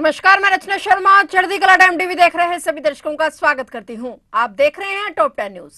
नमस्कार, मैं रचना शर्मा। चढ़ती कला टाइम टीवी देख रहे हैं सभी दर्शकों का स्वागत करती हूं। आप देख रहे हैं टॉप 10 न्यूज।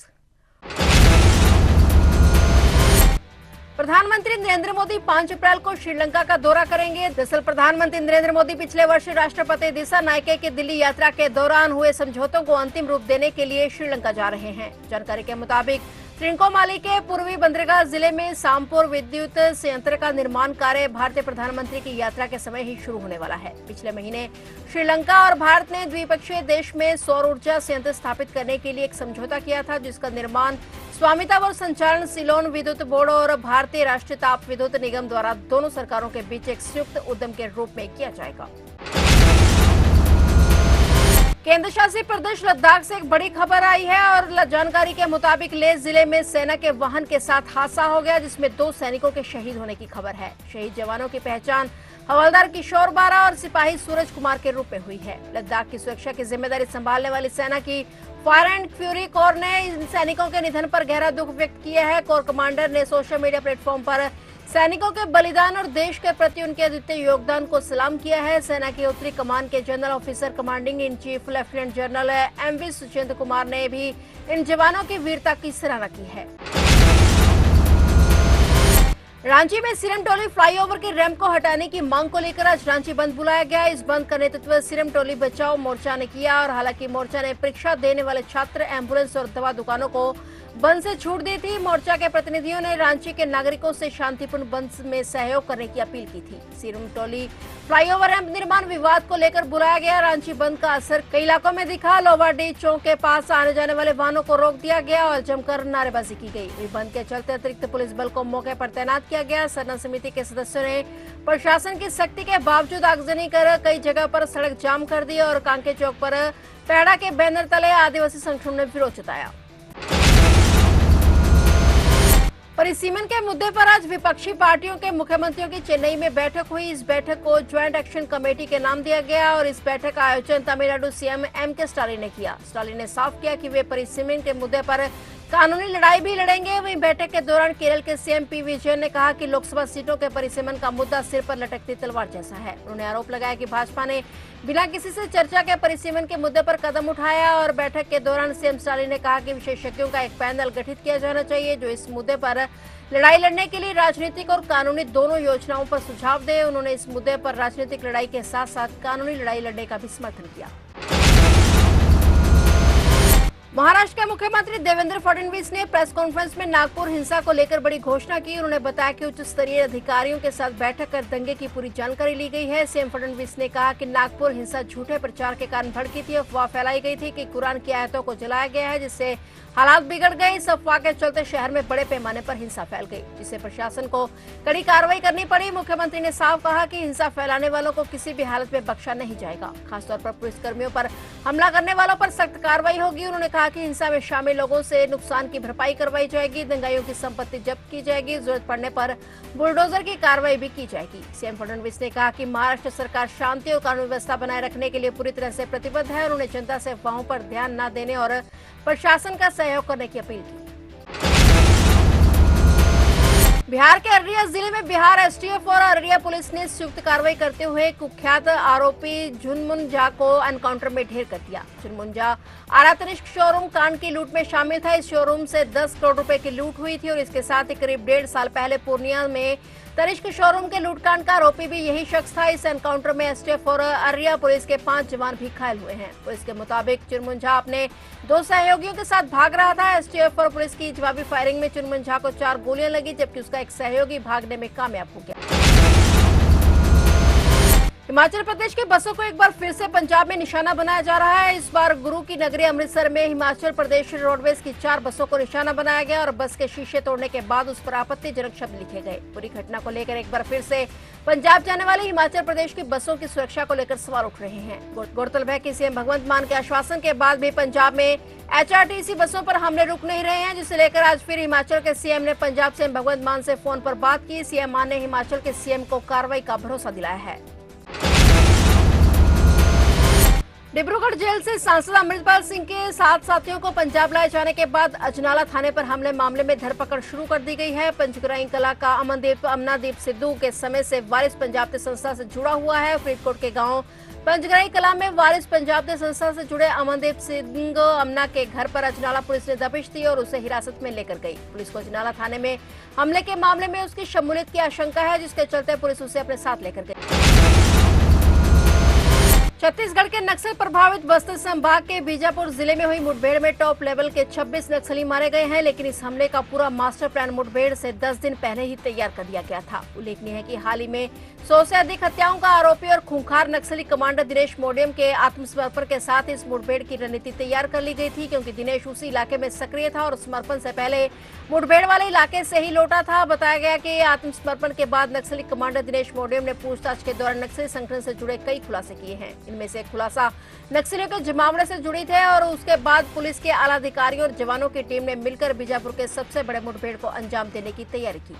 प्रधानमंत्री नरेंद्र मोदी 5 अप्रैल को श्रीलंका का दौरा करेंगे। दरअसल प्रधानमंत्री नरेंद्र मोदी पिछले वर्ष राष्ट्रपति दिसानायके की दिल्ली यात्रा के दौरान हुए समझौतों को अंतिम रूप देने के लिए श्रीलंका जा रहे हैं। जानकारी के मुताबिक त्रिकोमाली के पूर्वी बंदरगाह जिले में सामपुर विद्युत संयंत्र का निर्माण कार्य भारतीय प्रधानमंत्री की यात्रा के समय ही शुरू होने वाला है। पिछले महीने श्रीलंका और भारत ने द्विपक्षीय देश में सौर ऊर्जा संयंत्र स्थापित करने के लिए एक समझौता किया था, जिसका निर्माण स्वामित्व और संचालन सिलोन विद्युत बोर्ड और भारतीय राष्ट्रीय ताप विद्युत निगम द्वारा दोनों सरकारों के बीच एक संयुक्त उद्यम के रूप में किया जाएगा। केंद्र शासित प्रदेश लद्दाख से एक बड़ी खबर आई है और जानकारी के मुताबिक लेह जिले में सेना के वाहन के साथ हादसा हो गया, जिसमें 2 सैनिकों के शहीद होने की खबर है। शहीद जवानों की पहचान हवलदार किशोर बारा और सिपाही सूरज कुमार के रूप में हुई है। लद्दाख की सुरक्षा की जिम्मेदारी संभालने वाली सेना की फायर एंड फ्यूरी कोर ने इन सैनिकों के निधन पर गहरा दुख व्यक्त किया है। कोर कमांडर ने सोशल मीडिया प्लेटफॉर्म पर सैनिकों के बलिदान और देश के प्रति उनके अद्वितीय योगदान को सलाम किया है। सेना की उत्तरी कमान के general officer commanding in chief lieutenant general MV Suchendra Kumar ने भी इन जवानों की वीरता की सराहना की है। रांची में सिरमटोली फ्लाईओवर के रैंप को हटाने की मांग को लेकर आज रांची बंद बुलाया गया। इस बंद का नेतृत्व सिरमटोली बचाओ मोर्चा ने किया और हालांकि मोर्चा ने परीक्षा देने वाले छात्र, एम्बुलेंस और दवा दुकानों को बंद से छूट दी थी। मोर्चा के प्रतिनिधियों ने रांची के नागरिकों से शांतिपूर्ण बंद में सहयोग करने की अपील की थी। सिरमटोली फ्लाईओवर रैंप निर्माण विवाद को लेकर बुलाया गया रांची बंद का असर कई इलाकों में दिखा। लोवाडी चौक के पास आने जाने वाले वाहनों को रोक दिया गया और जमकर नारेबाजी की गई। बंद के चलते अतिरिक्त पुलिस बल को मौके पर तैनात किया गया। सरना समिति के सदस्यों ने प्रशासन की सख्ती के बावजूद आगजनी कर कई जगह पर सड़क जाम कर दी और कांके चौक पर पेड़ा के बैनर तले आदिवासी संगठनों ने विरोध जताया। परिसीमन के मुद्दे पर आज विपक्षी पार्टियों के मुख्यमंत्रियों की चेन्नई में बैठक हुई। इस बैठक को ज्वाइंट एक्शन कमेटी के नाम दिया गया और इस बैठक का आयोजन तमिलनाडु सीएम एम.के. स्टालिन ने किया। स्टालिन ने साफ किया कि वे परिसीमन के मुद्दे पर कानूनी लड़ाई भी लड़ेंगे। वहीं बैठक के दौरान केरल के सीएम पी. विजयन ने कहा कि लोकसभा सीटों के परिसीमन का मुद्दा सिर पर लटकती तलवार जैसा है। उन्होंने आरोप लगाया कि भाजपा ने बिना किसी से चर्चा के परिसीमन के मुद्दे पर कदम उठाया और बैठक के दौरान सीएम स्टालिन ने कहा कि विशेषज्ञों का एक पैनल गठित किया जाना चाहिए जो इस मुद्दे पर लड़ाई लड़ने के लिए राजनीतिक और कानूनी दोनों योजनाओं पर सुझाव दे। उन्होंने इस मुद्दे पर राजनीतिक लड़ाई के साथ साथ कानूनी लड़ाई लड़ने का भी समर्थन किया। महाराष्ट्र के मुख्यमंत्री देवेंद्र फडणवीस ने प्रेस कॉन्फ्रेंस में नागपुर हिंसा को लेकर बड़ी घोषणा की। उन्होंने बताया कि उच्च स्तरीय अधिकारियों के साथ बैठक कर दंगे की पूरी जानकारी ली गई है। सीएम फडणवीस ने कहा कि नागपुर हिंसा झूठे प्रचार के कारण भड़की थी। अफवाह फैलाई गई थी कि कुरान की आयतों को जलाया गया है, जिससे हालात बिगड़ गए। इस अफवाह के चलते शहर में बड़े पैमाने पर हिंसा फैल गई, जिससे प्रशासन को कड़ी कार्रवाई करनी पड़ी। मुख्यमंत्री ने साफ कहा कि हिंसा फैलाने वालों को किसी भी हालत में बख्शा नहीं जाएगा। खासतौर पर पुलिसकर्मियों पर हमला करने वालों पर सख्त कार्रवाई होगी। उन्होंने कहा कि हिंसा में शामिल लोगों से नुकसान की भरपाई करवाई जाएगी, दंगाइयों की संपत्ति जब्त की जाएगी, जरूरत पड़ने पर बुलडोजर की कार्रवाई भी की जाएगी। सीएम फडणवीस ने कहा कि महाराष्ट्र सरकार शांति और कानून व्यवस्था बनाए रखने के लिए पूरी तरह से प्रतिबद्ध है। उन्होंने जनता से अफवाहों पर ध्यान न देने और प्रशासन का सहयोग करने की अपील की। बिहार के अररिया जिले में बिहार एसटीएफ और अररिया पुलिस ने संयुक्त कार्रवाई करते हुए कुख्यात आरोपी झुनमुन झा को एनकाउंटर में ढेर कर दिया। झुनमुन झा आरा तनिष्क शोरूम कांड की लूट में शामिल था। इस शोरूम से 10 करोड़ रुपए की लूट हुई थी और इसके साथ ही करीब 1.5 साल पहले पूर्णिया में तनिष्क शोरूम के लूटकांड का आरोपी भी यही शख्स था। इस एनकाउंटर में एसटीएफ और अररिया पुलिस के 5 जवान भी घायल हुए हैं। पुलिस के मुताबिक चुनमुन झा अपने 2 सहयोगियों के साथ भाग रहा था। एसटीएफ और पुलिस की जवाबी फायरिंग में चुनमुन झा को 4 गोलियां लगी, जबकि उसका एक सहयोगी भागने में कामयाब हो गया। हिमाचल प्रदेश की बसों को एक बार फिर से पंजाब में निशाना बनाया जा रहा है। इस बार गुरु की नगरी अमृतसर में हिमाचल प्रदेश रोडवेज की 4 बसों को निशाना बनाया गया और बस के शीशे तोड़ने के बाद उस पर आपत्तिजनक शब्द लिखे गए। पूरी घटना को लेकर एक बार फिर से पंजाब जाने वाली हिमाचल प्रदेश की बसों की सुरक्षा को लेकर सवाल उठ रहे हैं। गौरतलब है कि सीएम भगवंत मान के आश्वासन के बाद भी पंजाब में एचआरटीसी बसों पर हमले रुक नहीं रहे हैं, जिसे लेकर आज फिर हिमाचल के सीएम ने पंजाब सीएम भगवंत मान से फोन पर बात की। सीएम मान ने हिमाचल के सीएम को कार्रवाई का भरोसा दिलाया है। डिब्रूगढ़ जेल से सांसद अमृतपाल सिंह के 7 साथियों को पंजाब लाए जाने के बाद अजनाला थाने पर हमले मामले में धरपकड़ शुरू कर दी गई है। पंचग्राही कला का अमनादीप सिद्धू के समय से वारिस पंजाब संस्था से जुड़ा हुआ है। फरीदकोट के गांव पंचग्राही कला में वारिस पंजाब संस्था से जुड़े अमनदीप सिंह अमना के घर पर अजनाला पुलिस ने दबिश दी और उसे हिरासत में लेकर गई। पुलिस को अजनाला थाने में हमले के मामले में उसकी शमूलियत की आशंका है, जिसके चलते पुलिस उसे अपने साथ लेकर गई। छत्तीसगढ़ के नक्सल प्रभावित बस्तर संभाग के बीजापुर जिले में हुई मुठभेड़ में टॉप लेवल के 26 नक्सली मारे गए हैं, लेकिन इस हमले का पूरा मास्टर प्लान मुठभेड़ से 10 दिन पहले ही तैयार कर दिया गया था। उल्लेखनीय है कि हाल ही में 100 से अधिक हत्याओं का आरोपी और खूंखार नक्सली कमांडर दिनेश मोडियम के आत्मसमर्पण के साथ इस मुठभेड़ की रणनीति तैयार कर ली गई थी, क्योंकि दिनेश उसी इलाके में सक्रिय था और समर्पण से पहले मुठभेड़ वाले इलाके से ही लौटा था। बताया गया कि आत्मसमर्पण के बाद नक्सली कमांडर दिनेश मोडियम ने पूछताछ के दौरान नक्सली संगठन से जुड़े कई खुलासे किए हैं। इनमें से एक खुलासा नक्सलियों के जमावड़े से जुड़ी थे और उसके बाद पुलिस के आला अधिकारियों और जवानों की टीम ने मिलकर बीजापुर के सबसे बड़े मुठभेड़ को अंजाम देने की तैयारी की।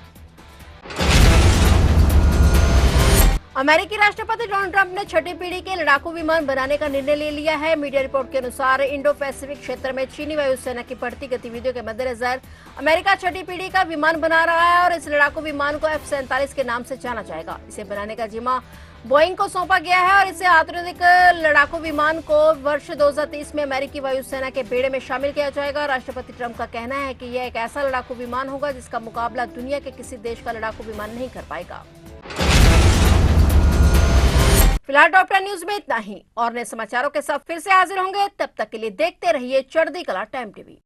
अमेरिकी राष्ट्रपति डोनाल्ड ट्रंप ने छठी पीढ़ी के लड़ाकू विमान बनाने का निर्णय ले लिया है। मीडिया रिपोर्ट के अनुसार इंडो पैसिफिक क्षेत्र में चीनी वायुसेना की बढ़ती गतिविधियों के मद्देनजर अमेरिका छठी पीढ़ी का विमान बना रहा है और इस लड़ाकू विमान को F-47 के नाम से जाना जाएगा। इसे बनाने का जिम्मा बोइंग को सौंपा गया है और इसे आधुनिक लड़ाकू विमान को वर्ष 2030 में अमेरिकी वायुसेना के बेड़े में शामिल किया जाएगा। राष्ट्रपति ट्रंप का कहना है कि यह एक ऐसा लड़ाकू विमान होगा जिसका मुकाबला दुनिया के किसी देश का लड़ाकू विमान नहीं कर पाएगा। फिलहाल टॉप 10 न्यूज में इतना ही और नए समाचारों के साथ फिर से हाजिर होंगे। तब तक के लिए देखते रहिए चढ़ती कला टाइम टीवी।